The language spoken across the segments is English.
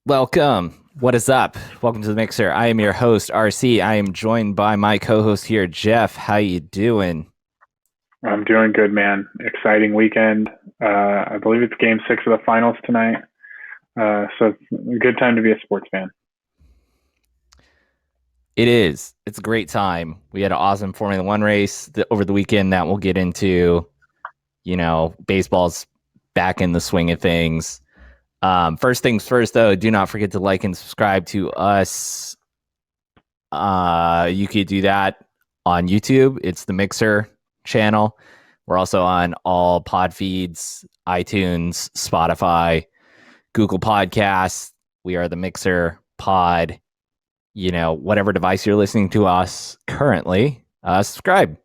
Welcome. What is up? Welcome to the Mixer. I am your host, RC. I am joined by my co-host here, Jeff. How you doing? I'm doing good, man. Exciting weekend. I believe it's game six of the finals tonight. So it's a good time to be a sports fan. It is. It's a great time. We had an awesome Formula One race over the weekend that we'll get into. Baseball's back in the swing of things. First things first, though, do not forget to like and subscribe to us. You could do that on YouTube. It's the Mixer channel. We're also on all pod feeds, iTunes, Spotify, Google Podcasts. We are the Mixer pod. Whatever device you're listening to us currently, subscribe.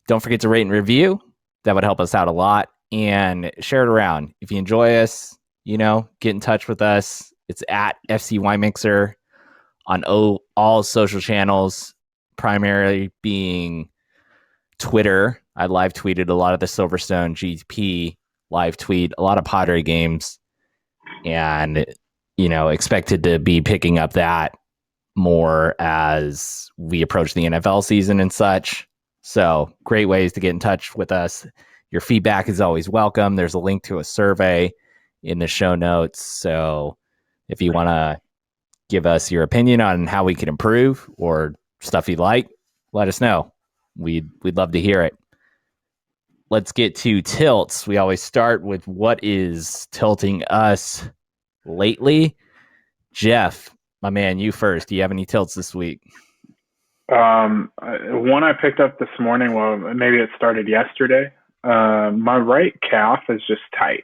Don't forget to rate and review. That would help us out a lot. And share it around. If you enjoy us, get in touch with us. It's at FCY Mixer on all social channels, primarily being Twitter. I live tweeted a lot of the Silverstone GP live tweet, a lot of Padre games, and, expected to be picking up that more as we approach the NFL season and such. So great ways to get in touch with us. Your feedback is always welcome. There's a link to a survey in the show notes. So if you want to give us your opinion on how we can improve or stuff you like, let us know. We'd love to hear it. Let's get to tilts. We always start with what is tilting us lately. Jeff, my man, you first. Do you have any tilts this week? One I picked up this morning, well, maybe it started yesterday. My right calf is just tight,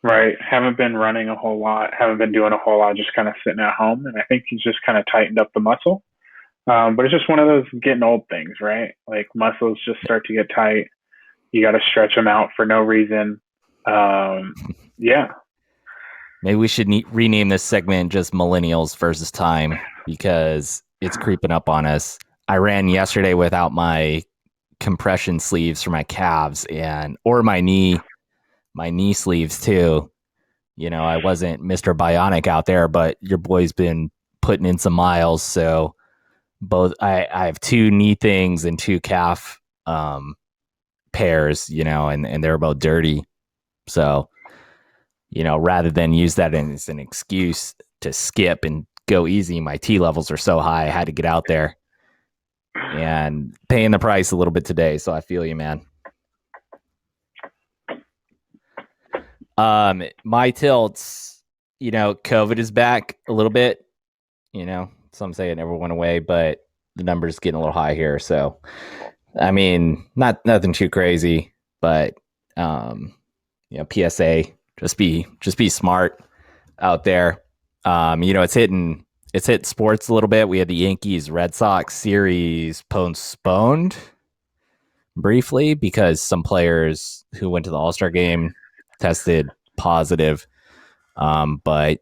right? Haven't been running a whole lot, haven't been doing a whole lot, just kind of sitting at home. And I think he's just kind of tightened up the muscle. But it's just one of those getting old things, right? Like muscles just start to get tight. You got to stretch them out for no reason. Yeah. Maybe we should rename this segment just Millennials versus Time because it's creeping up on us. I ran yesterday without my compression sleeves for my calves or my knee sleeves too. I wasn't Mr. Bionic out there, but your boy's been putting in some miles. So both I have two knee things and two calf pairs, and they're both dirty. So, rather than use that as an excuse to skip and go easy, my T levels are so high, I had to get out there and paying the price a little bit today. So I feel you, man. My tilts, COVID is back a little bit. Some say it never went away, but the numbers getting a little high here. So, I mean, nothing too crazy, but PSA, just be smart out there. It's hit sports a little bit. We had the Yankees Red Sox series postponed briefly because some players who went to the All-Star game tested positive. But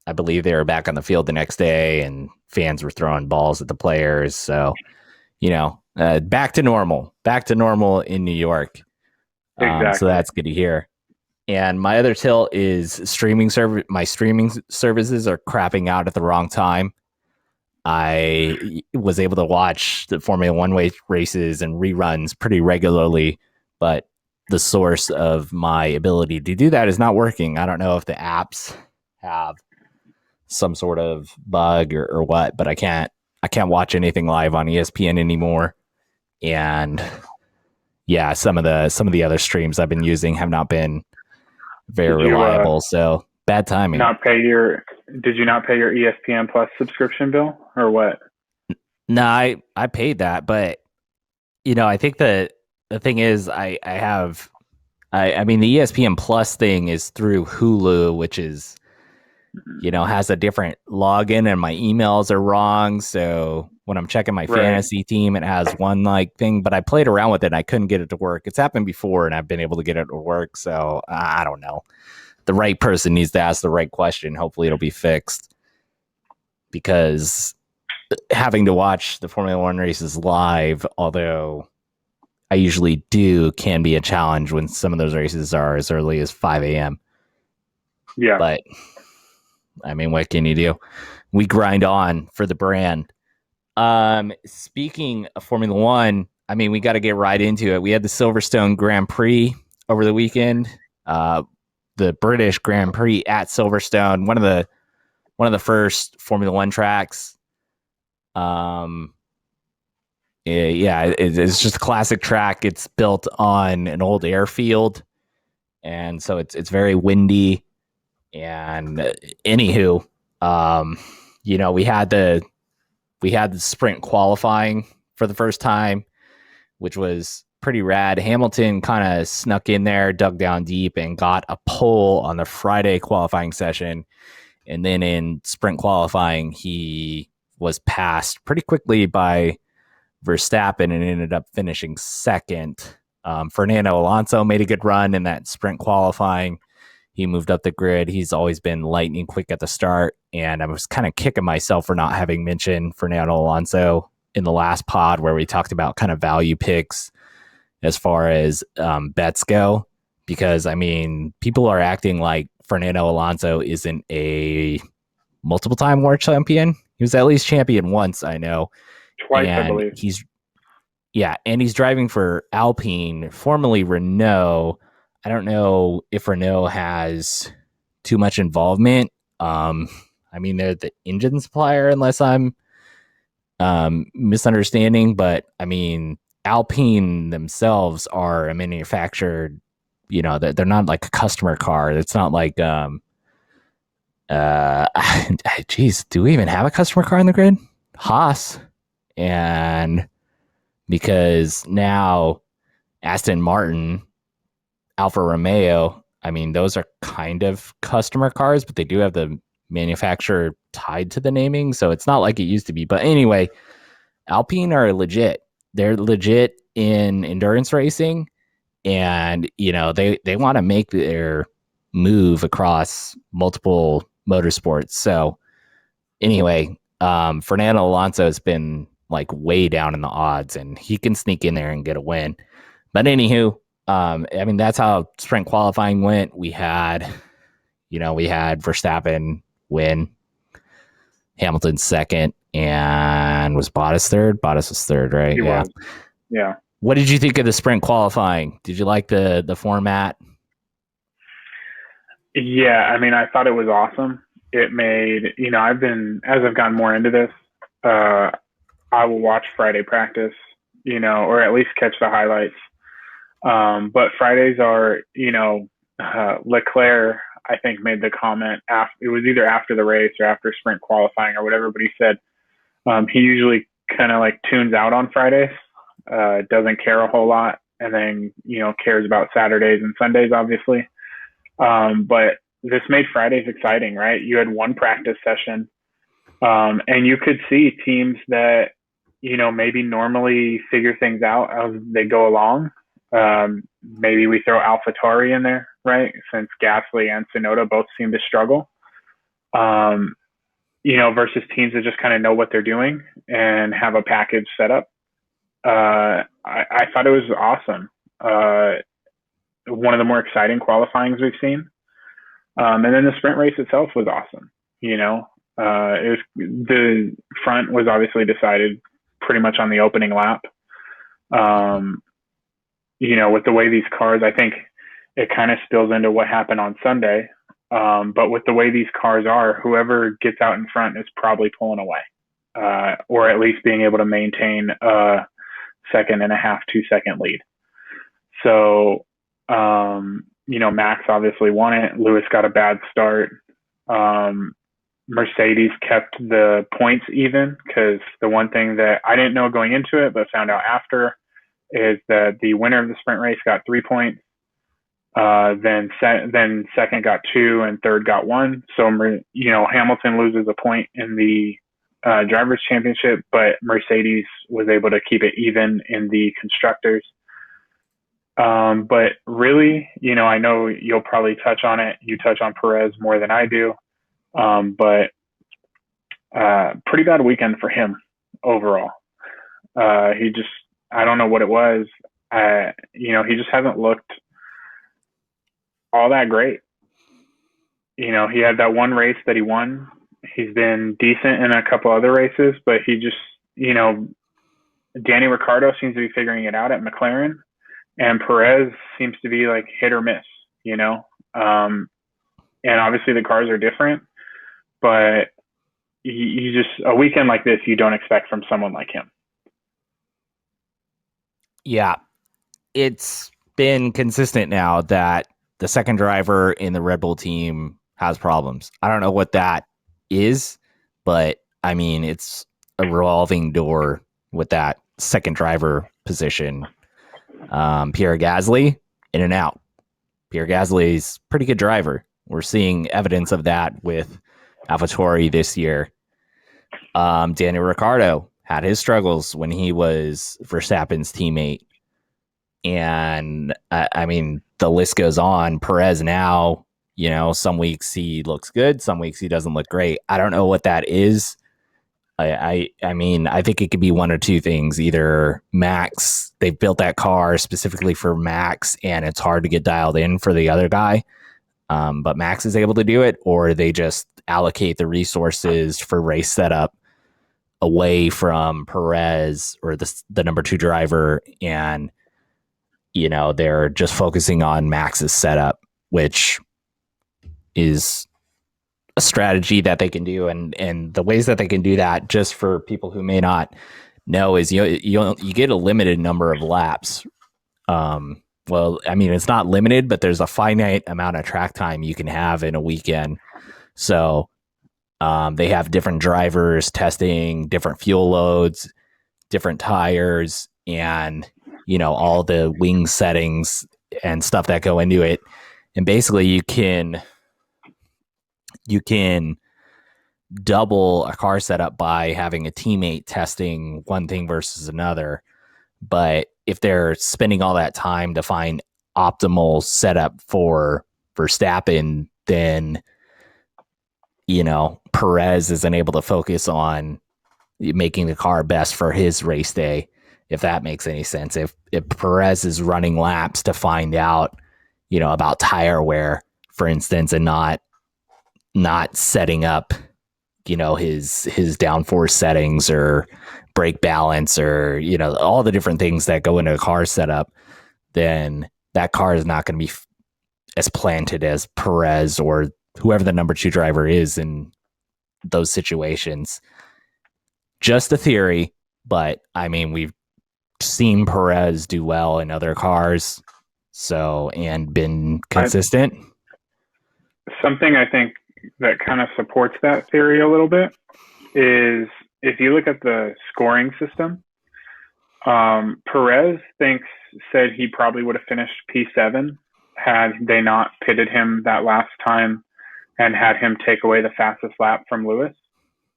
I believe they were back on the field the next day and fans were throwing balls at the players. So, back to normal in New York. Exactly. So that's good to hear. And my other tilt is my streaming services are crapping out at the wrong time. I was able to watch the Formula One races and reruns pretty regularly, but the source of my ability to do that is not working. I don't know if the apps have some sort of bug or what, but I can't watch anything live on ESPN anymore. And yeah, some of the other streams I've been using have not been very reliable. So bad timing. Did you not pay your ESPN Plus subscription bill or what? No, I paid that, but I think the thing is I mean the ESPN Plus thing is through Hulu, which is has a different login and my emails are wrong. So when I'm checking my fantasy team, it has one thing, but I played around with it and I couldn't get it to work. It's happened before and I've been able to get it to work. So I don't know. The right person needs to ask the right question. Hopefully it'll be fixed, because having to watch the Formula One races live, although I usually do, can be a challenge when some of those races are as early as 5 a.m. Yeah. But I mean, what can you do? We grind on for the brand. Speaking of Formula One, I mean, we got to get right into it. We had the Silverstone Grand Prix over the weekend. The British Grand Prix at Silverstone, one of the first Formula One tracks. Um, it's just a classic track. It's built on an old airfield, and so it's very windy. And anywho, um, we had the sprint qualifying for the first time, which was pretty rad. Hamilton kind of snuck in there, dug down deep, and got a pole on the Friday qualifying session. And then in sprint qualifying, he was passed pretty quickly by Verstappen and ended up finishing second. Fernando Alonso made a good run in that sprint qualifying. He moved up the grid. He's always been lightning quick at the start. And I was kind of kicking myself for not having mentioned Fernando Alonso in the last pod where we talked about kind of value picks as far as bets go. Because, I mean, people are acting like Fernando Alonso isn't a multiple time world champion. He was at least champion once, I know. Twice, I And believe. he's driving for Alpine, formerly Renault. I don't know if Renault has too much involvement. I mean, they're the engine supplier, unless I'm misunderstanding. But I mean, Alpine themselves are a manufacturer. They're not like a customer car. It's not like geez, do we even have a customer car on the grid? Haas, and because now Aston Martin, Alfa Romeo, I mean, those are kind of customer cars, but they do have the manufacturer tied to the naming. So it's not like it used to be. But anyway, Alpine are legit. They're legit in endurance racing. And, they want to make their move across multiple motorsports. So anyway, Fernando Alonso has been like way down in the odds and he can sneak in there and get a win. But anywho, I mean, that's how sprint qualifying went. We had Verstappen win, Hamilton second, and was Bottas third? Bottas was third, right? He Yeah. was. Yeah. What did you think of the sprint qualifying? Did you like the format? Yeah, I mean, I thought it was awesome. It made, as I've gotten more into this, I will watch Friday practice, or at least catch the highlights. But Fridays are, Leclerc, I think, made the comment after, it was either after the race or after sprint qualifying or whatever, but he said he usually kind of like tunes out on Fridays, doesn't care a whole lot, and then, cares about Saturdays and Sundays, obviously. But this made Fridays exciting, right? You had one practice session, and you could see teams that, maybe normally figure things out as they go along. Maybe we throw AlphaTauri in there, right? Since Gasly and Tsunoda both seem to struggle. Versus teams that just kind of know what they're doing and have a package set up. I thought it was awesome. One of the more exciting qualifyings we've seen. And then the sprint race itself was awesome. It was, the front was obviously decided pretty much on the opening lap. With the way these cars, I think it kind of spills into what happened on Sunday. But with the way these cars are, whoever gets out in front is probably pulling away, or at least being able to maintain a 1.5 2-second lead. So, Max obviously won it. Lewis got a bad start. Mercedes kept the points even, because the one thing that I didn't know going into it, but found out after, is that the winner of the sprint race got 3 points. Then second got 2 and third got 1. So, Hamilton loses a point in the drivers' championship, but Mercedes was able to keep it even in the constructors. But really, I know you'll probably touch on it. You touch on Perez more than I do. But pretty bad weekend for him overall. I don't know what it was. He just hasn't looked all that great. He had that one race that he won. He's been decent in a couple other races, but he just, Danny Ricciardo seems to be figuring it out at McLaren, and Perez seems to be like hit or miss, you know. And obviously the cars are different, but you just a weekend like this you don't expect from someone like him. Yeah, it's been consistent now that the second driver in the Red Bull team has problems. I don't know what that is, but I mean, it's a revolving door with that second driver position. Pierre Gasly, in and out. Pierre Gasly's a pretty good driver. We're seeing evidence of that with AlphaTauri this year. Daniel Ricciardo had his struggles when he was Verstappen's teammate. And I mean, the list goes on. Perez now, some weeks he looks good, some weeks he doesn't look great. I don't know what that is. I mean, I think it could be one or two things. Either Max, they've built that car specifically for Max, and it's hard to get dialed in for the other guy. But Max is able to do it, or they just allocate the resources for race setup away from Perez or the number two driver, and they're just focusing on Max's setup, which is a strategy that they can do. And the ways that they can do that, just for people who may not know, is you get a limited number of laps. Well, I mean, it's not limited, but there's a finite amount of track time you can have in a weekend. So they have different drivers testing different fuel loads, different tires, and all the wing settings and stuff that go into it. And basically you can double a car setup by having a teammate testing one thing versus another. But if they're spending all that time to find optimal setup for Verstappen, then Perez isn't able to focus on making the car best for his race day, if that makes any sense. If Perez is running laps to find out, about tire wear, for instance, and not setting up, his downforce settings or brake balance or, all the different things that go into a car setup, then that car is not going to be as planted as Perez or whoever the number two driver is in those situations. Just a theory, but I mean, we've seen Perez do well in other cars, and been consistent. Something I think that kind of supports that theory a little bit is if you look at the scoring system, Perez said he probably would have finished P7 had they not pitted him that last time and had him take away the fastest lap from Lewis,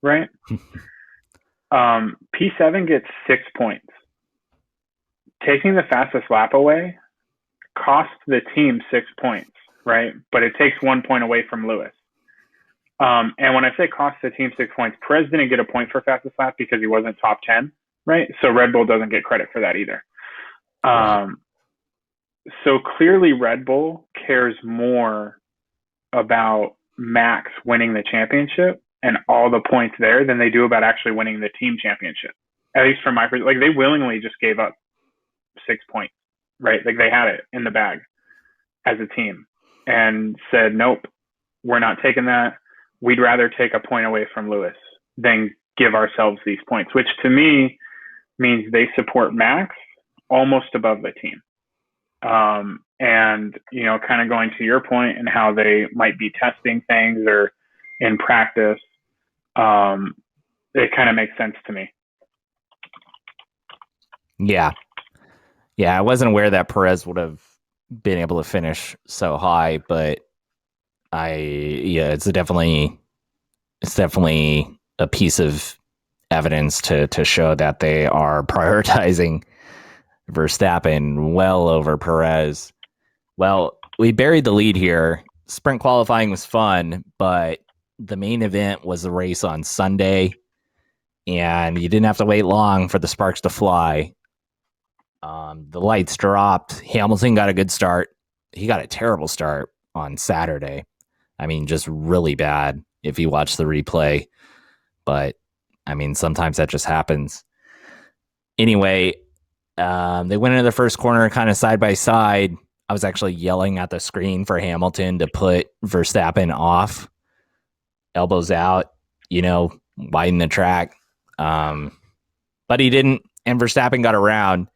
right? P7 gets 6 points. Taking the fastest lap away costs the team 6 points, right? But it takes 1 point away from Lewis. And when I say cost the team 6 points, Perez didn't get a point for fastest lap because he wasn't top 10, right? So Red Bull doesn't get credit for that either. So clearly Red Bull cares more about Max winning the championship and all the points there than they do about actually winning the team championship. At least from my perspective, like they willingly just gave up 6 points, right? Like they had it in the bag as a team and said, nope, we're not taking that. We'd rather take a point away from Lewis than give ourselves these points, which to me means they support Max almost above the team. And, kind of going to your point and how they might be testing things or in practice, it kind of makes sense to me. Yeah. I wasn't aware that Perez would have been able to finish so high, but it's definitely a piece of evidence to show that they are prioritizing Verstappen well over Perez. Well, we buried the lead here. Sprint qualifying was fun, but the main event was the race on Sunday, and you didn't have to wait long for the sparks to fly. The lights dropped. Hamilton got a good start. He got a terrible start on Saturday. I mean, just really bad if you watch the replay. But I mean, sometimes that just happens. Anyway, they went into the first corner kind of side by side. I was actually yelling at the screen for Hamilton to put Verstappen off, elbows out, widen the track. But he didn't, and Verstappen got around,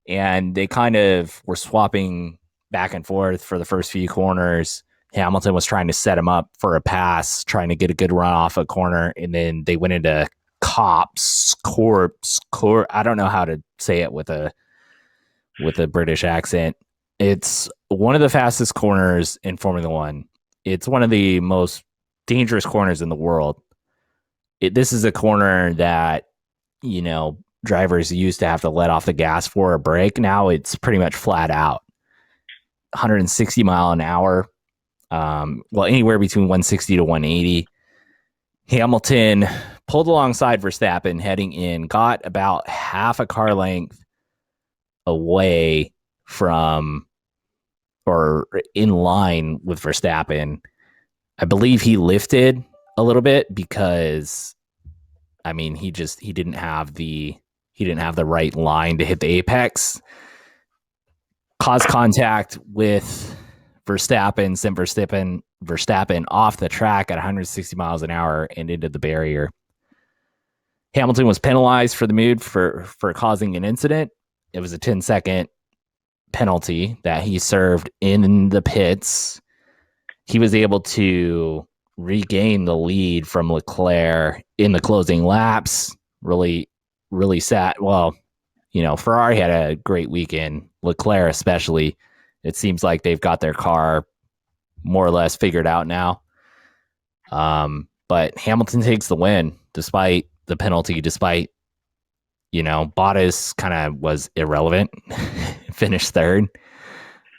and they kind of were swapping back and forth for the first few corners. Hamilton was trying to set him up for a pass, trying to get a good run off a corner, and then they went into corpse. I don't know how to say it with a British accent. It's one of the fastest corners in Formula One. It's one of the most dangerous corners in the world. This is a corner that, drivers used to have to let off the gas for a break. Now it's pretty much flat out. 160 mile an hour. Anywhere between 160 to 180. Hamilton pulled alongside Verstappen heading in, got about half a car length away from or in line with Verstappen. I believe he lifted a little bit because, I mean, he didn't have the right line to hit the apex. Caused contact with Verstappen, sent Verstappen off the track at 160 miles an hour and into the barrier. Hamilton was penalized for the mood for causing an incident. It was a 10-second penalty that he served in the pits. He was able to regain the lead from Leclerc in the closing laps. Really, really sad. Well, Ferrari had a great weekend. Leclerc especially. It seems like they've got their car more or less figured out now. But Hamilton takes the win despite the penalty, despite, Bottas kind of was irrelevant, finished third.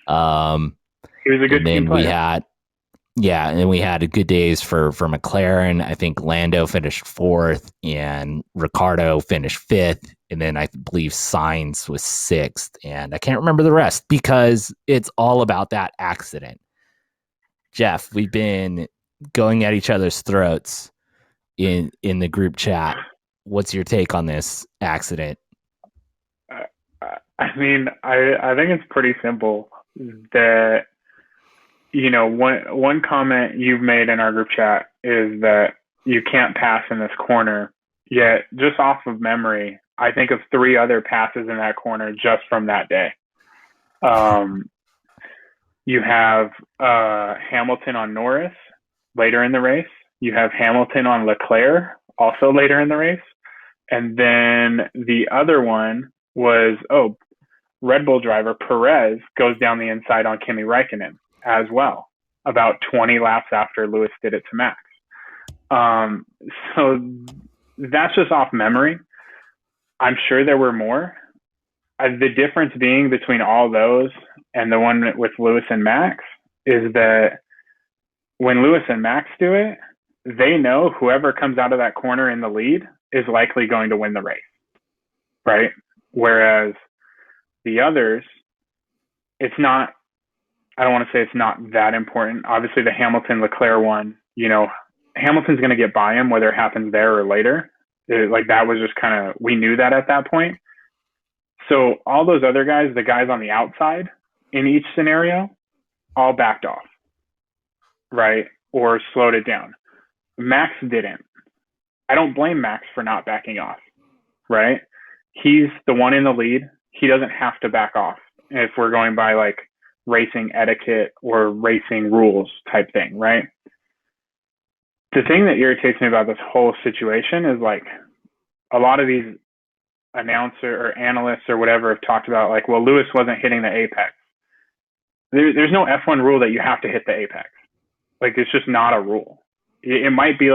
He was a good team player. And we had good days for McLaren. I think Lando finished fourth and Ricciardo finished fifth. And then I believe Sainz was sixth. And I can't remember the rest because it's all about that accident. Jeff, we've been going at each other's throats in the group chat. What's your take on this accident? I mean, I think it's pretty simple that, one comment you've made in our group chat is that you can't pass in this corner. Yet, just off of memory, I think of 3 other passes in that corner just from that day. You have Hamilton on Norris later in the race. You have Hamilton on Leclerc also later in the race. And then the other one was, Red Bull driver Perez goes down the inside on Kimi Räikkönen as well, about 20 laps after Lewis did it to Max. So that's just off memory. I'm sure there were more. The difference being between all those and the one with Lewis and Max is that when Lewis and Max do it, they know whoever comes out of that corner in the lead is likely going to win the race, right? Whereas the others, it's not, I don't want to say it's not that important. Obviously, the Hamilton-Leclerc one, Hamilton's going to get by him, whether it happens there or later. That was just kind of, we knew that at that point. So all those other guys, the guys on the outside in each scenario, all backed off, right? Or slowed it down. Max didn't. I don't blame Max for not backing off, right? He's the one in the lead. He doesn't have to back off if we're going by racing etiquette or racing rules type thing, right? The thing that irritates me about this whole situation is a lot of these announcer or analysts or whatever have talked about Lewis wasn't hitting the apex. There's no F1 rule that you have to hit the apex. It's just not a rule. It might be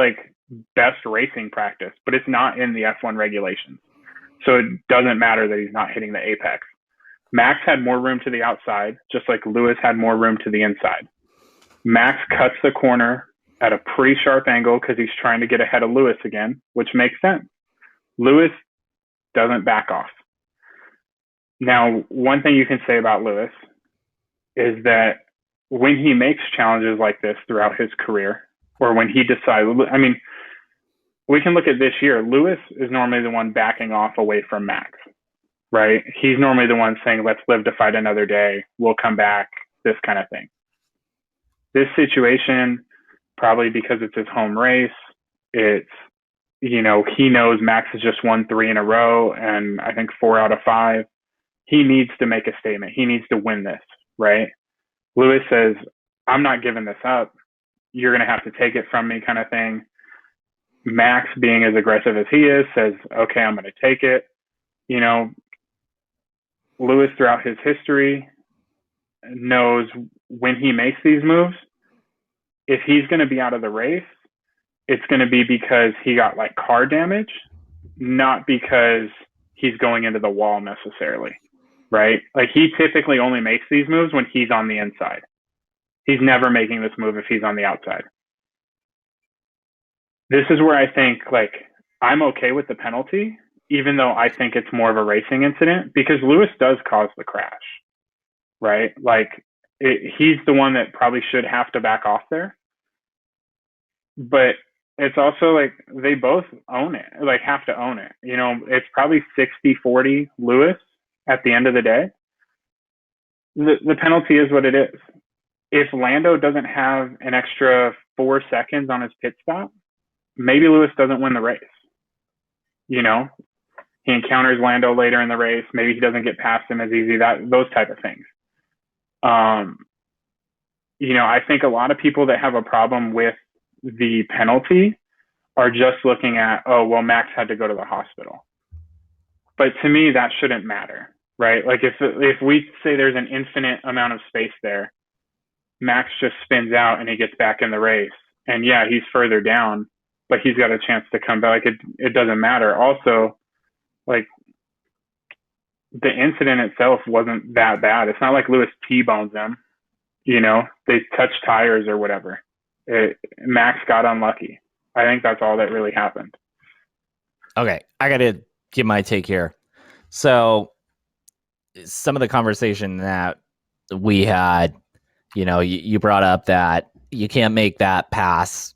best racing practice, but it's not in the F1 regulations. So it doesn't matter that he's not hitting the apex. Max had more room to the outside, just like Lewis had more room to the inside. Max cuts the corner at a pretty sharp angle because he's trying to get ahead of Lewis again, which makes sense. Lewis doesn't back off. Now, one thing you can say about Lewis is that when he makes challenges like this throughout his career, or when he decides, I mean, we can look at this year. Lewis is normally the one backing off away from Max, right? He's normally the one saying, let's live to fight another day. We'll come back, this kind of thing. This situation, probably because it's his home race, it's, he knows Max has just won 3 in a row and I think 4 out of 5. He needs to make a statement. He needs to win this, right? Lewis says, I'm not giving this up. You're going to have to take it from me, kind of thing. Max, being as aggressive as he is, says, okay, I'm going to take it. Lewis, throughout his history, knows when he makes these moves, if he's going to be out of the race, it's going to be because he got like car damage, not because he's going into the wall necessarily, right? Like, he typically only makes these moves when he's on the inside. He's never making this move if he's on the outside. This is where I think, like, I'm okay with the penalty, even though I think it's more of a racing incident, because Lewis does cause the crash, right? Like, he's the one that probably should have to back off there. But it's also like they both own it, like have to own it. It's probably 60-40 Lewis at the end of the day. The penalty is what it is. If Lando doesn't have an extra 4 seconds on his pit stop, maybe Lewis doesn't win the race. He encounters Lando later in the race. Maybe he doesn't get past him as easy. Those type of things. I think a lot of people that have a problem with the penalty are just looking at, oh, well, Max had to go to the hospital. But to me, that shouldn't matter, right? Like, if we say there's an infinite amount of space there, Max just spins out and he gets back in the race. And yeah, he's further down, but he's got a chance to come back. It doesn't matter. Also, like, the incident itself wasn't that bad. It's not like Lewis T-bones him. They touched tires or whatever. Max got unlucky. I think that's all that really happened. Okay, I got to give my take here. So, some of the conversation that we had, you brought up that you can't make that pass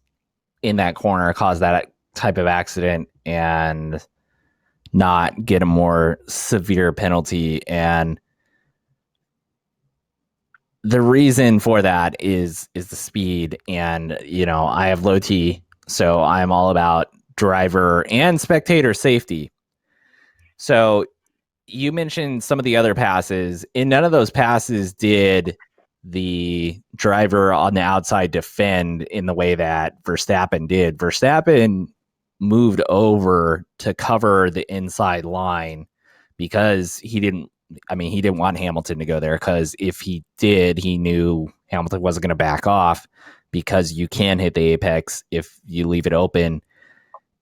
in that corner, cause that type of accident, and not get a more severe penalty. And the reason for that is the speed. And, I have low T, so I'm all about driver and spectator safety. So you mentioned some of the other passes. In none of those passes did the driver on the outside defend in the way that Verstappen did. Verstappen moved over to cover the inside line because he didn't want Hamilton to go there, because if he did, he knew Hamilton wasn't going to back off, because you can hit the apex if you leave it open.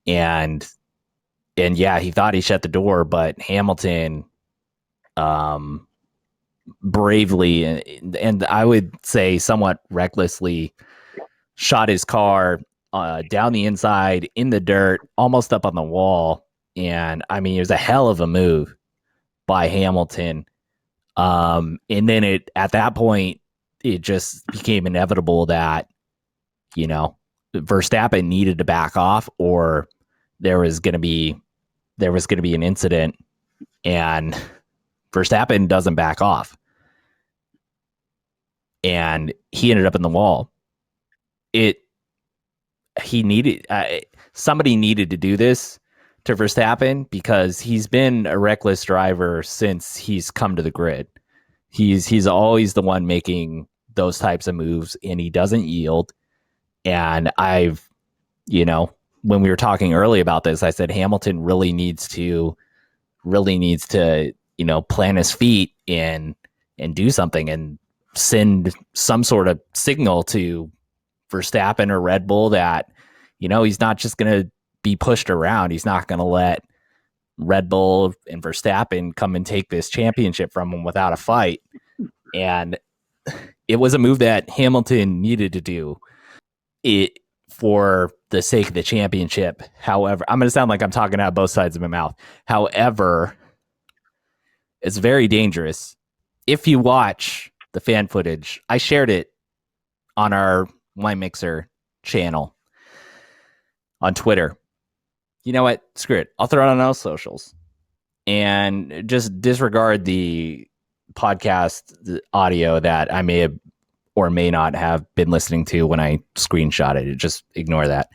And yeah, he thought he shut the door, but Hamilton bravely and I would say somewhat recklessly shot his car down the inside in the dirt, almost up on the wall. And it was a hell of a move by Hamilton. And then at that point, it just became inevitable that, Verstappen needed to back off, or there was going to be an incident, and Verstappen doesn't back off. And he ended up in the wall. Somebody needed to do this to Verstappen, because he's been a reckless driver since he's come to the grid. He's always the one making those types of moves, and he doesn't yield. And when we were talking early about this, I said Hamilton really needs to plant his feet and do something and send some sort of signal to Verstappen or Red Bull that, he's not just going to be pushed around. He's not going to let Red Bull and Verstappen come and take this championship from him without a fight. And it was a move that Hamilton needed to do it for the sake of the championship. However, I'm going to sound like I'm talking out both sides of my mouth. However, it's very dangerous. If you watch the fan footage, I shared it on our Wine Mixer channel on Twitter. You know what? Screw it. I'll throw it on all socials and just disregard the podcast audio that I may have or may not have been listening to when I screenshot it. Just ignore that.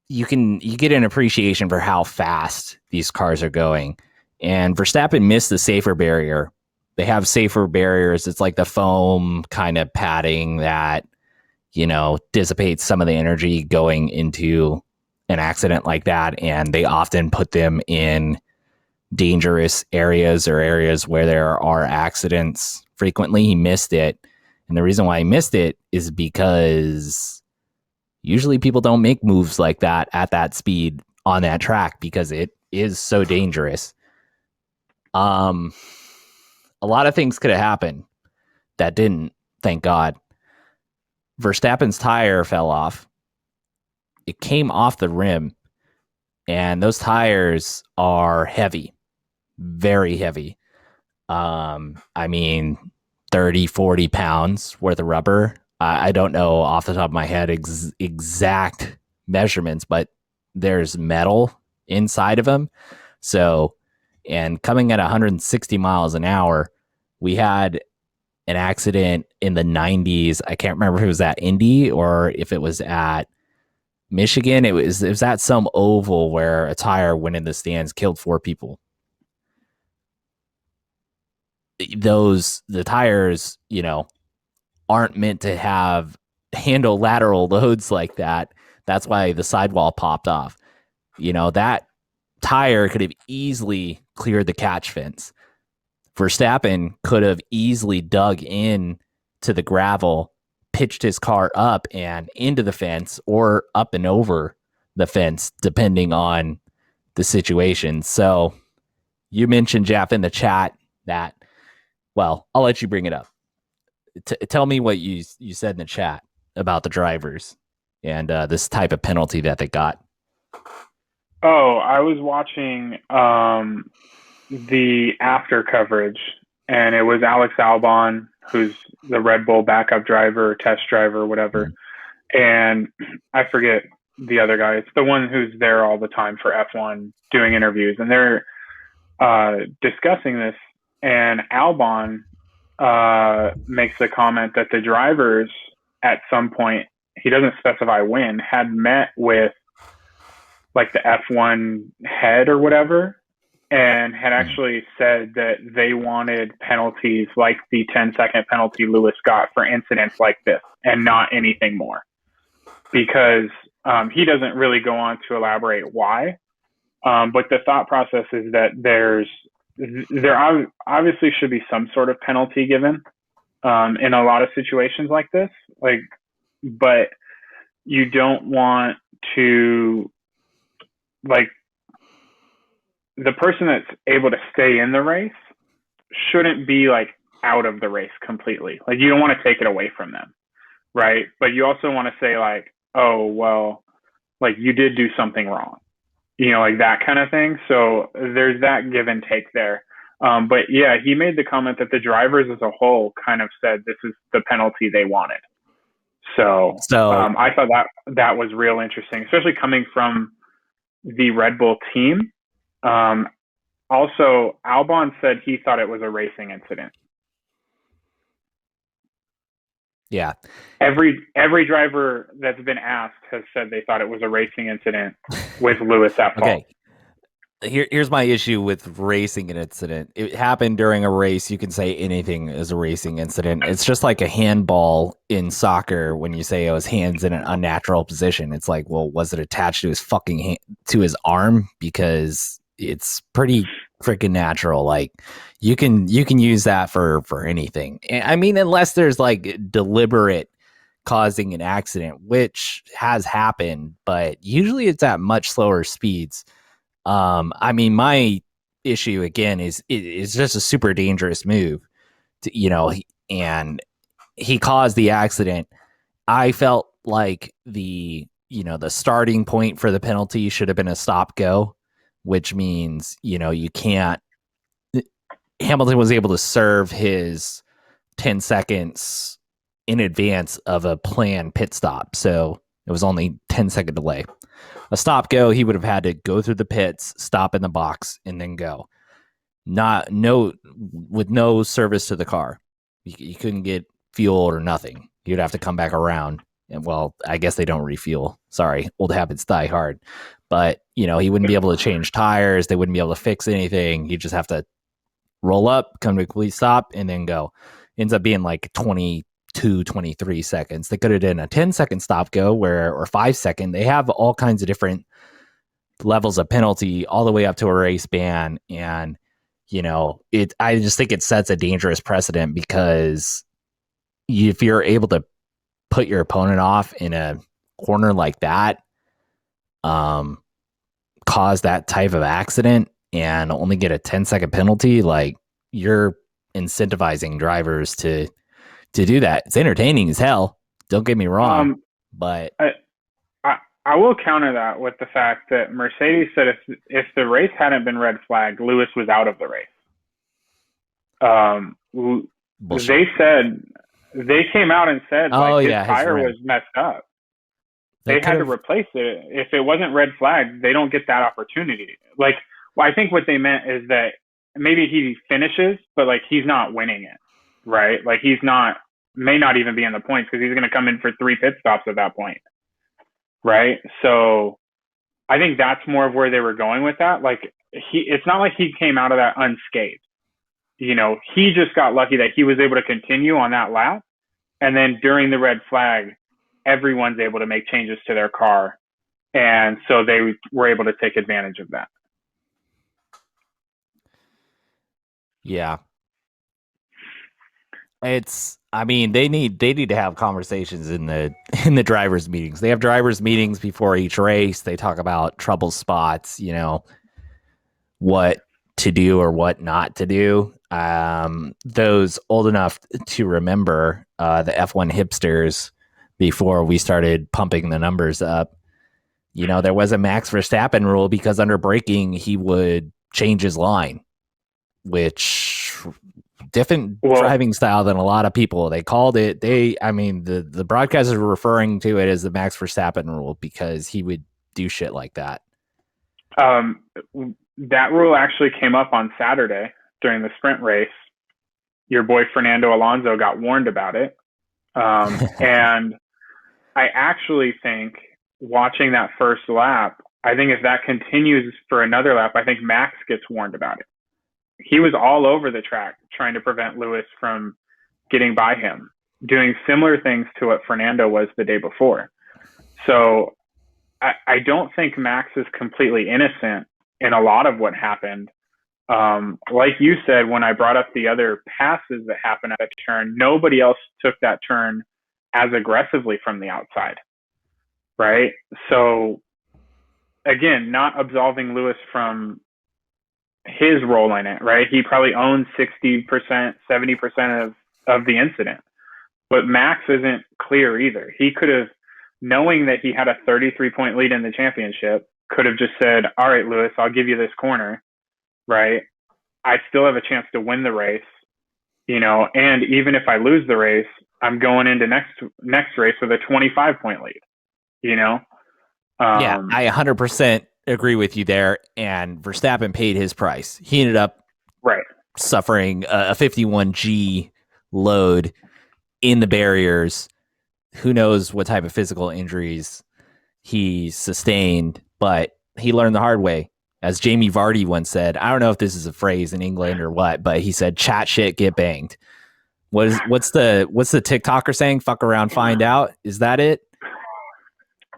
You get an appreciation for how fast these cars are going. And Verstappen missed the safer barrier. They have safer barriers. It's like the foam kind of padding that, dissipates some of the energy going into an accident like that. And they often put them in dangerous areas or areas where there are accidents frequently. He missed it. And the reason why he missed it is because usually people don't make moves like that at that speed on that track because it is so dangerous. A lot of things could have happened that didn't, thank God. Verstappen's tire fell off. It came off the rim, and those tires are heavy, very heavy. 30, 40 pounds worth of rubber. I don't know off the top of my head exact measurements, but there's metal inside of them. So, and coming at 160 miles an hour, we had an accident in the 90s. I can't remember if it was at Indy or if it was at Michigan. It was at some oval where a tire went in the stands, killed 4 people. The tires, aren't meant to handle lateral loads like that. That's why the sidewall popped off. That tire could have easily cleared the catch fence. Verstappen could have easily dug in to the gravel, pitched his car up and into the fence or up and over the fence, depending on the situation. So you mentioned, Jeff, in the chat that, well, I'll let you bring it up. Tell me what you said in the chat about the drivers and this type of penalty that they got. Oh, I was watching the after coverage, and it was Alex Albon, who's the Red Bull backup driver, test driver, whatever. Mm-hmm. And I forget the other guy. It's the one who's there all the time for F1 doing interviews. And they're discussing this, and Albon makes the comment that the drivers at some point, he doesn't specify when, had met with like the F1 head or whatever, and had actually said that they wanted penalties like the 10-second penalty Lewis got for incidents like this and not anything more, because he doesn't really go on to elaborate why. But the thought process is that there obviously should be some sort of penalty given in a lot of situations like this, but you don't want to, the person that's able to stay in the race shouldn't be out of the race completely. You don't want to take it away from them, right? But you also want to say oh, well, you did do something wrong, that kind of thing. So there's that give and take there. But yeah, he made the comment that the drivers as a whole kind of said this is the penalty they wanted. So I thought that was real interesting, especially coming from the Red Bull team. Also, Albon said he thought it was a racing incident. Yeah. Every driver that's been asked has said they thought it was a racing incident with Lewis at fault. Okay. Here's my issue with racing an incident. It happened during a race. You can say anything is a racing incident. It's just like a handball in soccer when you say his hand's in an unnatural position. It's like, well, was it attached to his fucking hand, to his arm? Because it's pretty freaking natural. You can use that for anything. I mean, unless there's deliberate causing an accident, which has happened, but usually it's at much slower speeds. I mean, my issue again is just a super dangerous move and he caused the accident. I felt like the starting point for the penalty should have been a stop go, which means, you can't, Hamilton was able to serve his 10 seconds in advance of a planned pit stop. So it was only 10-second delay. A stop go, he would have had to go through the pits, stop in the box, and then go. With no service to the car. You couldn't get fuel or nothing. You'd have to come back around. And well, I guess they don't refuel. Sorry, old habits die hard. But, he wouldn't be able to change tires. They wouldn't be able to fix anything. You just have to roll up, come to a complete stop, and then go. Ends up being like 22, 23 seconds. They could have done a 10-second stop go or 5-second. They have all kinds of different levels of penalty all the way up to a race ban. And, I just think it sets a dangerous precedent because if you're able to put your opponent off in a corner like that, cause that type of accident and only get a 10-second penalty, like you're incentivizing drivers to do that. It's entertaining as hell. Don't get me wrong, but I will counter that with the fact that Mercedes said if the race hadn't been red flagged, Lewis was out of the race. They came out and said his tire was messed up. They had to replace it. If it wasn't red flagged, they don't get that opportunity. I think what they meant is that maybe he finishes, but he's not winning it, right? May not even be in the points because he's going to come in for 3 pit stops at that point, right? So I think that's more of where they were going with that. It's not like he came out of that unscathed. He just got lucky that he was able to continue on that lap. And then during the red flag, everyone's able to make changes to their car. And so they were able to take advantage of that. Yeah. They need to have conversations in the drivers' meetings. They have drivers' meetings before each race. They talk about trouble spots, what to do or what not to do. Those old enough to remember the F1 hipsters before we started pumping the numbers up, there was a Max Verstappen rule because under braking, he would change his line, which different driving style than a lot of people. They called it, the broadcasters were referring to it as the Max Verstappen rule because he would do shit like that. That rule actually came up on Saturday during the sprint race. Your boy Fernando Alonso got warned about it. And I actually think watching that first lap, I think if that continues for another lap, I think Max gets warned about it. He was all over the track trying to prevent Lewis from getting by him, doing similar things to what Fernando was the day before. So I don't think Max is completely innocent in a lot of what happened. Like you said, when I brought up the other passes that happened at a turn, nobody else took that turn as aggressively from the outside, right? So again, not absolving Lewis from his role in it, right? He probably owns 60%, 70% of the incident. But Max isn't clear either. He could have, knowing that he had a 33-point lead in the championship, could have just said, all right, Lewis, I'll give you this corner, right? I still have a chance to win the race, and even if I lose the race, I'm going into next race with a 25-point lead, Yeah, I 100% agree with you there. And Verstappen paid his price. He ended up suffering a 51G load in the barriers. Who knows what type of physical injuries he sustained, but he learned the hard way. As Jamie Vardy once said, I don't know if this is a phrase in England or what, but he said, chat shit, get banged. What's the TikToker saying? Fuck around, find out. Is that it?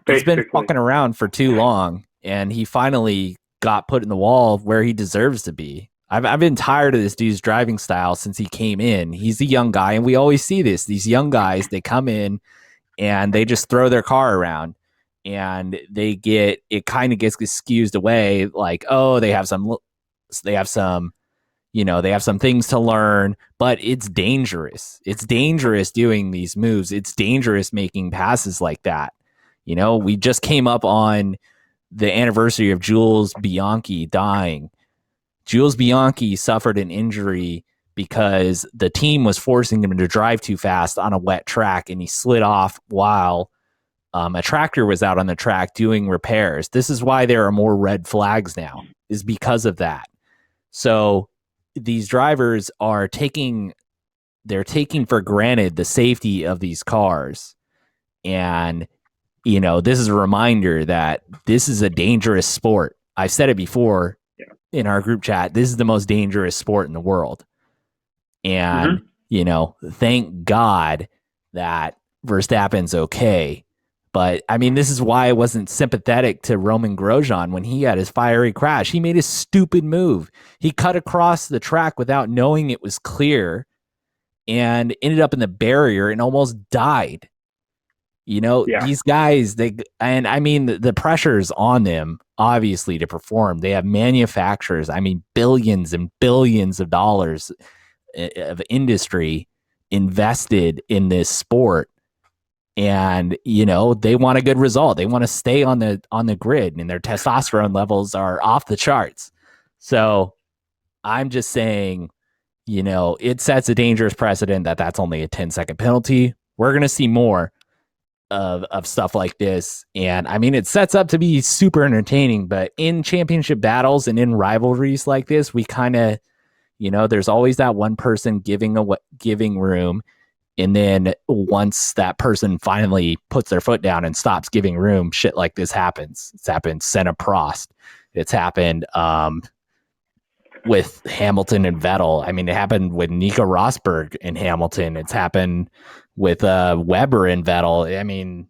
Basically. He's been fucking around for too long, and he finally got put in the wall where he deserves to be. I've been tired of this dude's driving style since he came in. He's a young guy, and we always see this. These young guys, they come in and they just throw their car around, and it kind of gets excused away, like, oh, they have some things to learn, but it's dangerous. It's dangerous doing these moves. It's dangerous making passes like that. We just came up on the anniversary of Jules Bianchi dying. Jules Bianchi suffered an injury because the team was forcing him to drive too fast on a wet track, and he slid off while a tractor was out on the track doing repairs. This is why there are more red flags now, is because of that. So these drivers are taking for granted the safety of these cars. And, this is a reminder that this is a dangerous sport. I've said it before in our group chat. This is the most dangerous sport in the world. And, thank God that Verstappen's okay. But, I mean, this is why I wasn't sympathetic to Roman Grosjean when he had his fiery crash. He made a stupid move. He cut across the track without knowing it was clear and ended up in the barrier and almost died. These guys, the pressure's on them, obviously, to perform. They have manufacturers, billions and billions of dollars of industry invested in this sport. And, they want a good result. They want to stay on the grid, and their testosterone levels are off the charts. So I'm just saying, it sets a dangerous precedent that's only a 10-second penalty. We're going to see more of stuff like this. And it sets up to be super entertaining, but in championship battles and in rivalries like this, we kind of, there's always that one person giving room. And then once that person finally puts their foot down and stops giving room, shit like this happens. It's happened Senna Prost. It's happened with Hamilton and Vettel. It happened with Nico Rosberg and Hamilton. It's happened with Webber and Vettel.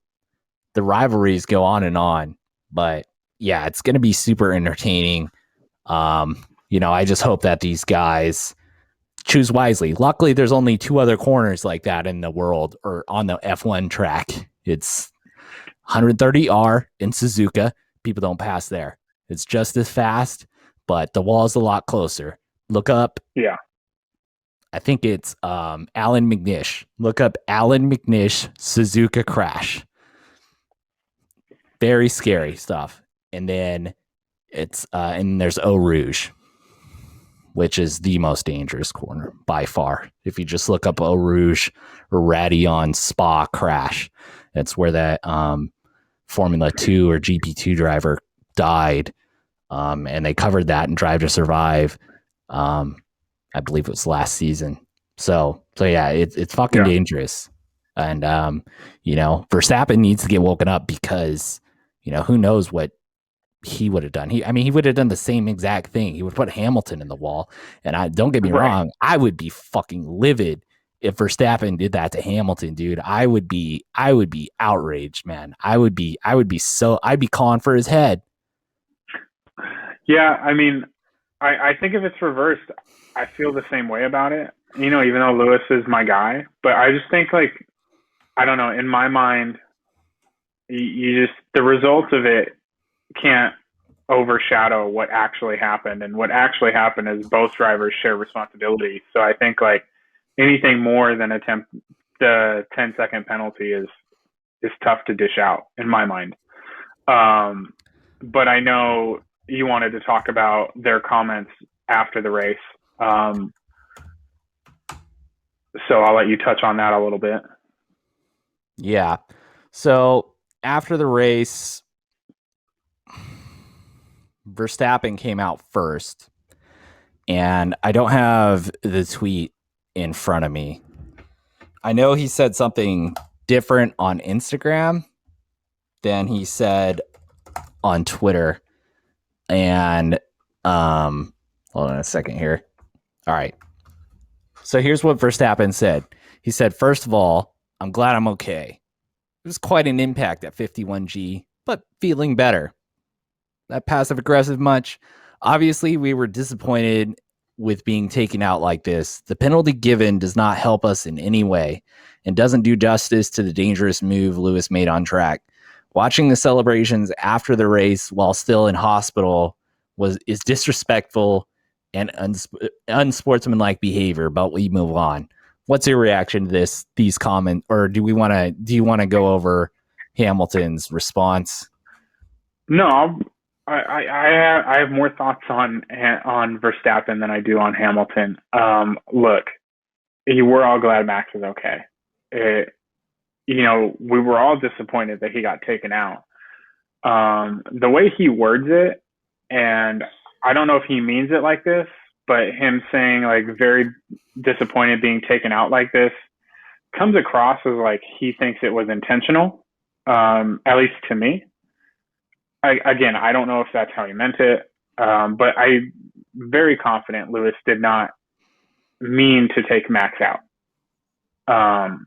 The rivalries go on and on. But yeah, it's going to be super entertaining. I just hope that these guys choose wisely. Luckily, there's only 2 other corners like that in the world or on the F1 track. It's 130R in Suzuka. People don't pass there. It's just as fast, but the wall's a lot closer. Look up. Yeah. I think it's Alan McNish. Look up Alan McNish Suzuka crash. Very scary stuff. And then it's and there's Eau Rouge, which is the most dangerous corner by far. If you just look up Eau Rouge or Radillon Spa crash, that's where that Formula 2 or GP2 driver died. And they covered that in Drive to Survive. I believe it was last season. So yeah, it's fucking dangerous. And, Verstappen needs to get woken up because, who knows what he would have done. He would have done the same exact thing. He would put Hamilton in the wall. And don't get me wrong, I would be fucking livid if Verstappen did that to Hamilton, dude. I'd be outraged, man. I'd be calling for his head. Yeah, I think if it's reversed, I feel the same way about it. Even though Lewis is my guy, but I just think I don't know. In my mind, the results of it can't overshadow what actually happened, and what actually happened is both drivers share responsibility. So I think anything more than the 10-second penalty is tough to dish out in my mind. But I know you wanted to talk about their comments after the race. So I'll let you touch on that a little bit. Yeah. So after the race, Verstappen came out first, and I don't have the tweet in front of me. I know he said something different on Instagram than he said on Twitter. And hold on a second here. All right. So here's what Verstappen said. He said, "First of all, I'm glad I'm okay. It was quite an impact at 51G, but feeling better. That passive aggressive much? Obviously, we were disappointed with being taken out like this. The penalty given does not help us in any way and doesn't do justice to the dangerous move Lewis made on track. Watching the celebrations after the race while still in hospital is disrespectful and unsportsmanlike behavior, but we move on." What's your reaction to these comments, or do you want to go over Hamilton's response? No, I have more thoughts on Verstappen than I do on Hamilton. Look, we're all glad Max is okay. It, we were all disappointed that he got taken out. The way he words it, and I don't know if he means it like this, but him saying like very disappointed being taken out like this comes across as like he thinks it was intentional. At least to me. Again, I don't know if that's how he meant it, but I'm very confident Lewis did not mean to take Max out. Um,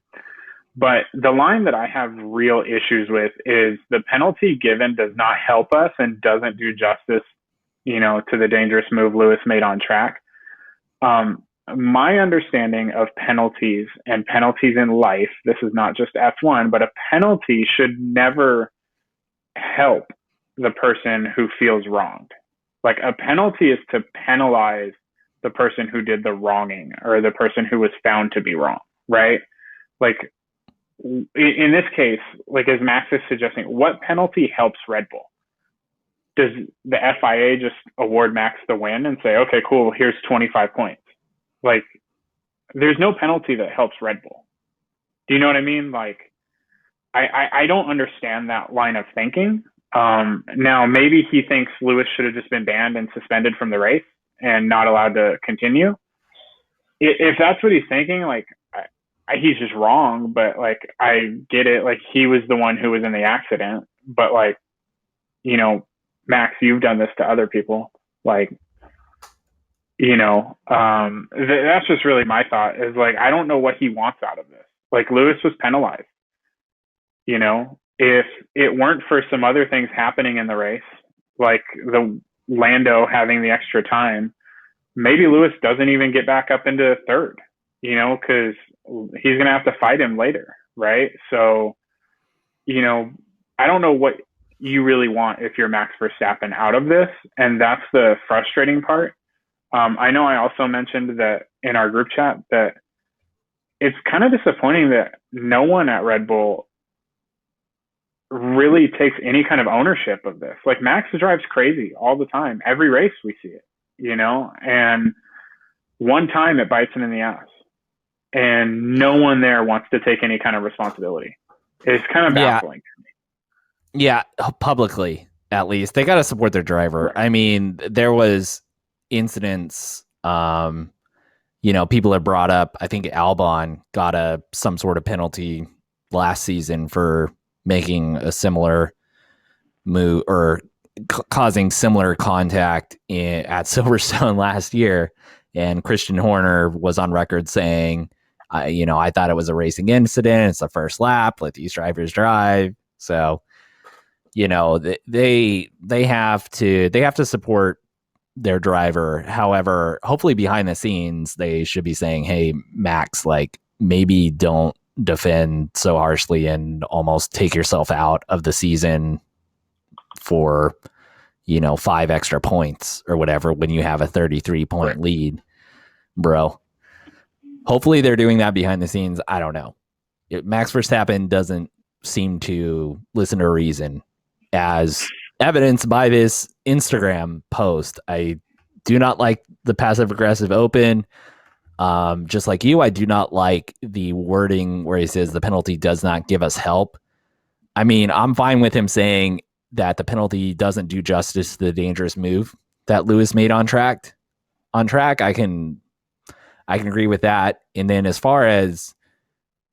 but the line that I have real issues with is the penalty given does not help us and doesn't do justice, to the dangerous move Lewis made on track. My understanding of penalties and penalties in life, this is not just F1, but a penalty should never help the person who feels wronged. Like a penalty is to penalize the person who did the wronging or the person who was found to be wrong, right? Like in this case, like as Max is suggesting, what penalty helps Red Bull? Does the FIA just award Max the win and say, okay, cool, here's 25 points? Like there's no penalty that helps Red Bull. Do you know what I mean? Like I don't understand that line of thinking. Now maybe he thinks Lewis should have just been banned and suspended from the race and not allowed to continue. If that's what he's thinking, like he's just wrong. But like I get it. Like he was the one who was in the accident. But like, Max, you've done this to other people. Like, that's just really my thought. Is like I don't know what he wants out of this. Like Lewis was penalized. If it weren't for some other things happening in the race, like the Lando having the extra time, maybe Lewis doesn't even get back up into third, because he's going to have to fight him later, right? So, I don't know what you really want if you're Max Verstappen out of this, and that's the frustrating part. I know I also mentioned that in our group chat that it's kind of disappointing that no one at Red Bull really takes any kind of ownership of this. Like Max drives crazy all the time. Every race we see it, and one time it bites him in the ass and no one there wants to take any kind of responsibility. It's kind of baffling to me. Yeah, publicly, at least. They got to support their driver. Right. I mean, there was incidents, people have brought up, I think Albon got some sort of penalty last season for making a similar move or causing similar contact at Silverstone last year. And Christian Horner was on record saying, I thought it was a racing incident. It's the first lap. Let these drivers drive. So, they have to support their driver. However, hopefully behind the scenes, they should be saying, hey, Max, like maybe don't defend so harshly and almost take yourself out of the season for 5 extra points or whatever when you have a 33-point lead, bro. Hopefully they're doing that behind the scenes. I don't know. Max Verstappen doesn't seem to listen to reason, as evidenced by this Instagram post. I do not like the passive aggressive open. Just like you, I do not like the wording where he says the penalty does not give us help. I mean, I'm fine with him saying that the penalty doesn't do justice to the dangerous move that Lewis made on track. I can agree with that. And then as far as,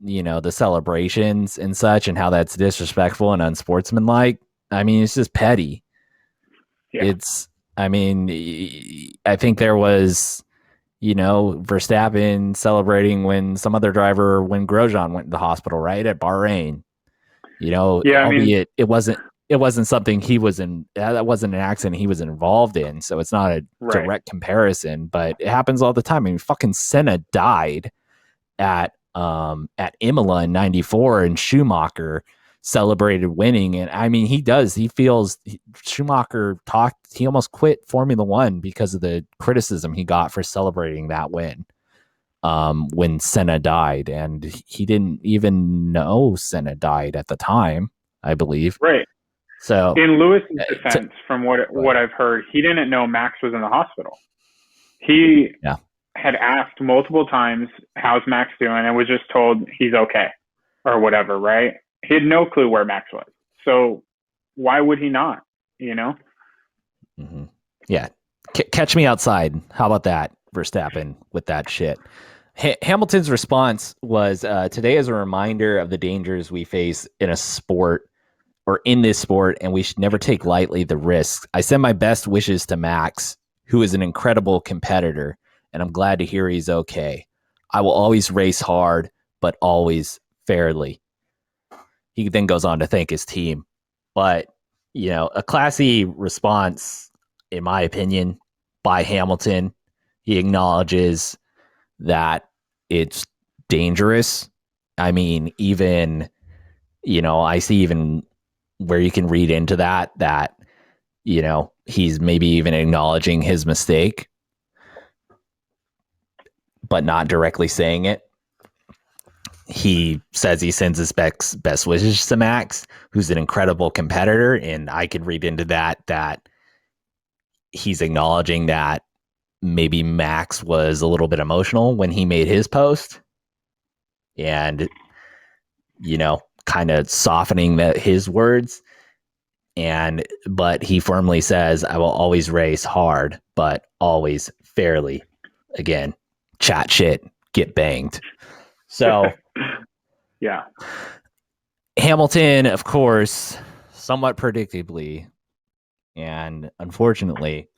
the celebrations and such and how that's disrespectful and unsportsmanlike, I mean, it's just petty. Yeah. I think there was, Verstappen celebrating when some other driver, when Grosjean went to the hospital, right, at Bahrain. Albeit it wasn't something he was in. That wasn't an accident he was involved in, so it's not a direct comparison. But it happens all the time. I mean, fucking Senna died at Imola in '94, and Schumacher celebrated winning. And I mean, Schumacher talked, he almost quit Formula One because of the criticism he got for celebrating that win when Senna died. And he didn't even know Senna died at the time, I believe. Right. So in Lewis's defense, from what I've heard, he didn't know Max was in the hospital. He yeah. had asked multiple times, "How's Max doing?" and was just told he's okay or whatever. Right? He had no clue where Max was. So why would he not? You know? Mm-hmm. Yeah. Catch me outside. How about that, Verstappen, with that shit? Hamilton's response was today is a reminder of the dangers we face in a sport or in this sport, and we should never take lightly the risks. I send my best wishes to Max, who is an incredible competitor, and I'm glad to hear he's okay. I will always race hard, but always fairly. He then goes on to thank his team. But, a classy response, in my opinion, by Hamilton. He acknowledges that it's dangerous. I mean, even, I see even where you can read into that, he's maybe even acknowledging his mistake, but not directly saying it. He says he sends his best wishes to Max, who's an incredible competitor. And I could read into that he's acknowledging that maybe Max was a little bit emotional when he made his post and, kind of softening his words. But he firmly says, I will always race hard, but always fairly. Again, chat shit, get banged. So, yeah. Hamilton, of course, somewhat predictably and unfortunately,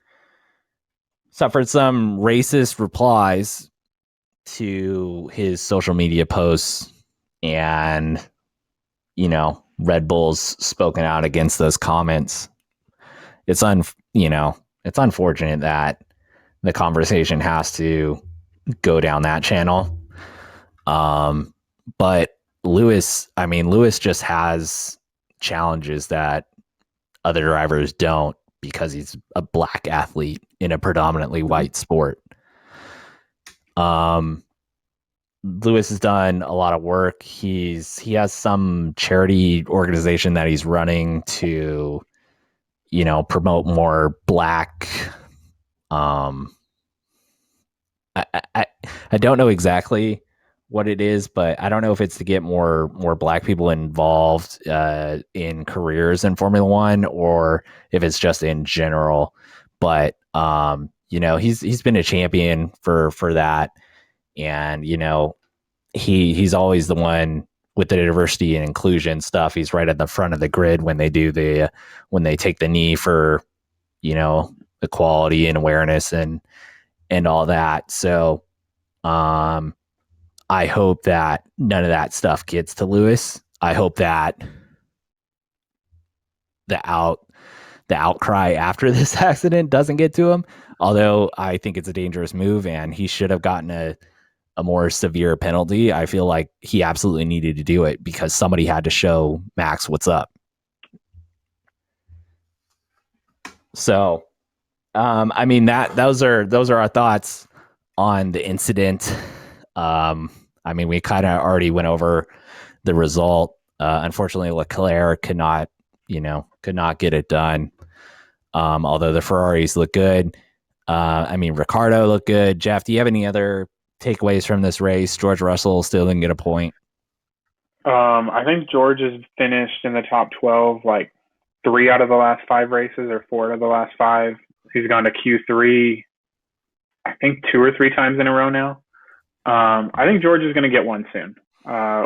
suffered some racist replies to his social media posts, and Red Bull's spoken out against those comments. It's it's unfortunate that the conversation has to go down that channel. But Lewis just has challenges that other drivers don't because he's a black athlete in a predominantly white sport. Lewis has done a lot of work. He has some charity organization that he's running to, promote more black. I don't know exactly what it is, but I don't know if it's to get more black people involved in careers in Formula One or if it's just in general. But he's been a champion for that, and he's always the one with the diversity and inclusion stuff. He's right at the front of the grid when they take the knee for equality and awareness and all that. So I hope that none of that stuff gets to Lewis. I hope that the outcry after this accident doesn't get to him. Although I think it's a dangerous move and he should have gotten a more severe penalty. I feel like he absolutely needed to do it because somebody had to show Max what's up. So, those are our thoughts on the incident. We kind of already went over the result. Unfortunately, Leclerc could not get it done. Although the Ferraris look good. Ricardo looked good. Jeff, do you have any other takeaways from this race? George Russell still didn't get a point. I think George has finished in the top 12, like 3 out of the last 5 races or 4 out of the last 5. He's gone to Q3, I think 2 or 3 times in a row now. I think George is going to get one soon,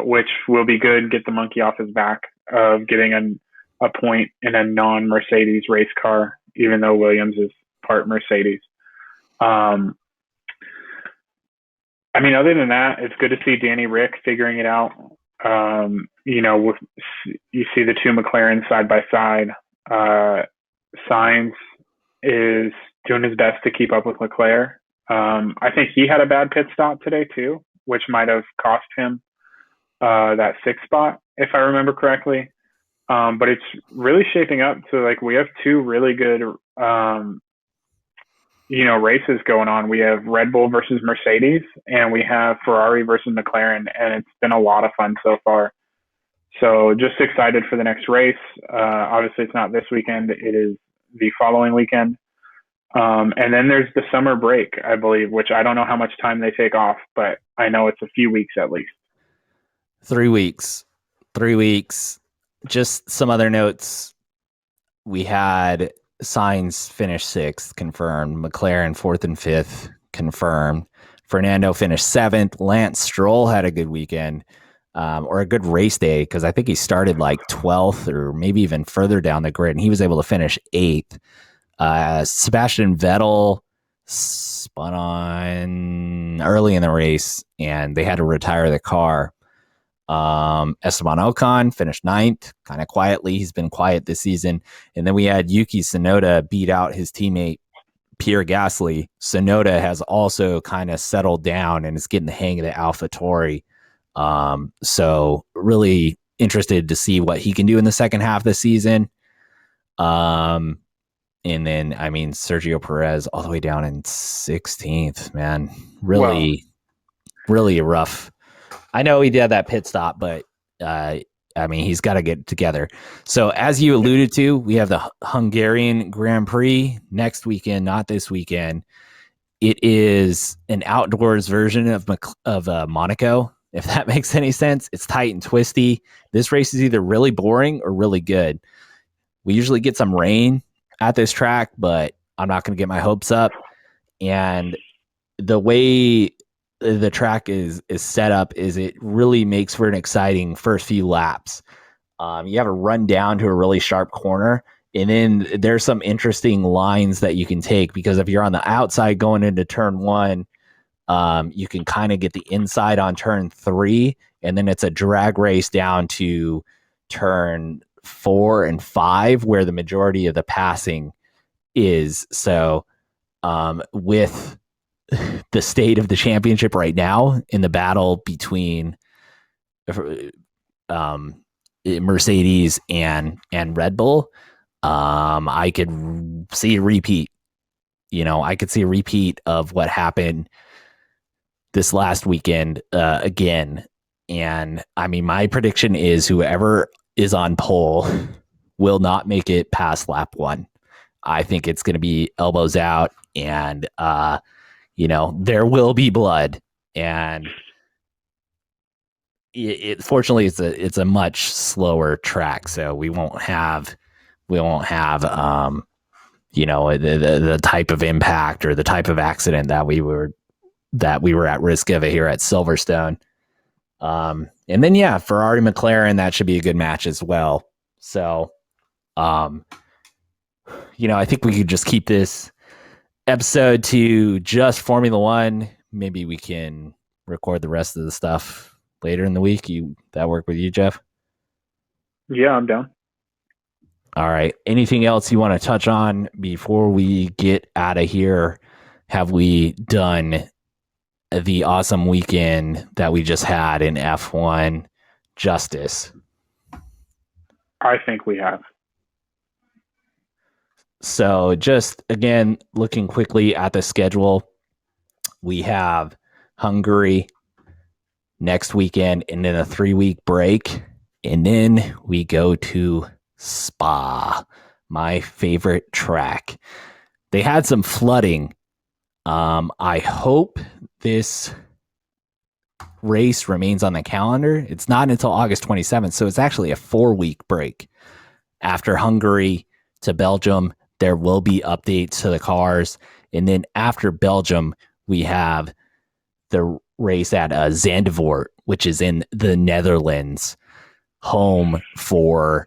which will be good. Get the monkey off his back of getting a point in a non-Mercedes race car, even though Williams is part Mercedes. Other than that, it's good to see Danny Rick figuring it out. You see the 2 McLarens side by side. Sainz is doing his best to keep up with Leclerc. I think he had a bad pit stop today too, which might have cost him that 6th spot, if I remember correctly. But it's really shaping up to we have 2 really good races going on. We have Red Bull versus Mercedes, and we have Ferrari versus McLaren, and it's been a lot of fun so far. So just excited for the next race. Obviously, it's not this weekend; it is the following weekend. And then there's the summer break, I believe, which I don't know how much time they take off, but I know it's a few weeks at least. 3 weeks. 3 weeks. Just some other notes. We had Sainz finish sixth, confirmed. McLaren fourth and fifth, confirmed. Fernando finished seventh. Lance Stroll had a good weekend, or a good race day, because I think he started like 12th or maybe even further down the grid, and he was able to finish eighth. Sebastian Vettel spun on early in the race, and they had to retire the car. Esteban Ocon finished ninth, kind of quietly. He's been quiet this season. And then we had Yuki Tsunoda beat out his teammate Pierre Gasly. Tsunoda has also kind of settled down and is getting the hang of the AlphaTauri. So really interested to see what he can do in the second half of the season. And then, I mean, Sergio Perez all the way down in 16th, man. Really rough. I know he did that pit stop, but I mean, he's got to get together. So as you alluded to, we have the Hungarian Grand Prix next weekend, not this weekend. It is an outdoors version of Monaco, if that makes any sense. It's tight and twisty. This race is either really boring or really good. We usually get some rain at this track, but I'm not going to get my hopes up. And the way the track is set up is it really makes for an exciting first few laps. You have a run down to a really sharp corner, and then there's some interesting lines that you can take, because if you're on the outside going into turn one, you can kind of get the inside on turn three, and then it's a drag race down to turn 4 and 5 where the majority of the passing is. So with the state of the championship right now in the battle between Mercedes and Red Bull, I could see a repeat. I could see a repeat of what happened this last weekend again. And I mean, my prediction is whoever is on pole will not make it past lap one. I think it's going to be elbows out, and there will be blood, and fortunately it's a much slower track, so we won't have the type of impact or the type of accident that we were at risk of here at Silverstone. And then Ferrari McLaren, that should be a good match as well. So I think we could just keep this episode to just Formula One. Maybe we can record the rest of the stuff later in the week. That work with you, Jeff? Yeah, I'm down. All right. Anything else you want to touch on before we get out of here? Have we done the awesome weekend that we just had in F1 justice? I think we have. So just, again, looking quickly at the schedule, we have Hungary next weekend and then a 3-week break. And then we go to Spa, my favorite track. They had some flooding. I hope this race remains on the calendar. It's not until August 27th, so it's actually a 4-week break. After Hungary to Belgium, there will be updates to the cars. And then after Belgium, we have the race at Zandvoort, which is in the Netherlands, home for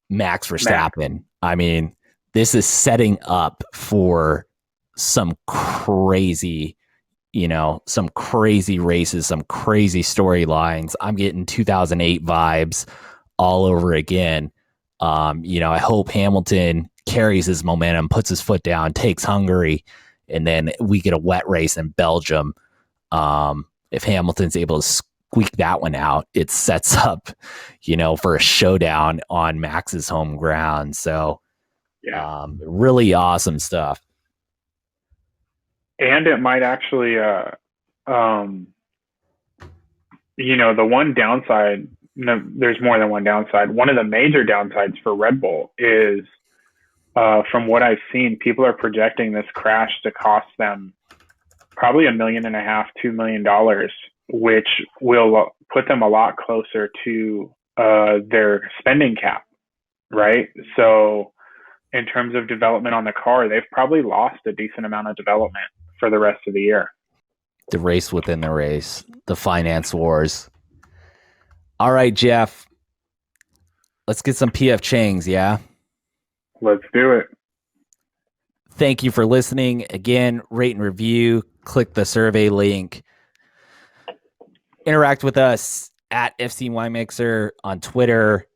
Max Verstappen. I mean, this is setting up for some crazy races, some crazy storylines. I'm getting 2008 vibes all over again. I hope Hamilton carries his momentum, puts his foot down, takes Hungary, and then we get a wet race in Belgium. If Hamilton's able to squeak that one out, it sets up, for a showdown on Max's home ground. So, really awesome stuff. And it might actually, the one downside, no, there's more than one downside. One of the major downsides for Red Bull is, from what I've seen, people are projecting this crash to cost them probably $1.5 million, $2 million, which will put them a lot closer to their spending cap, right? So in terms of development on the car, they've probably lost a decent amount of development for the rest of the year. The race within the race, the finance wars. All right, Jeff. Let's get some PF Changs, yeah? Let's do it. Thank you for listening. Again, rate and review. Click the survey link. Interact with us at FC Mixer on Twitter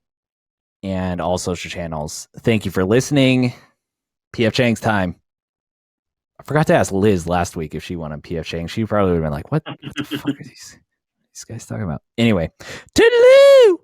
and all social channels. Thank you for listening. PF Chang's time. I forgot to ask Liz last week if she wanted PF Chang. She probably would have been like, what the fuck are these guys talking about? Anyway, toodaloo!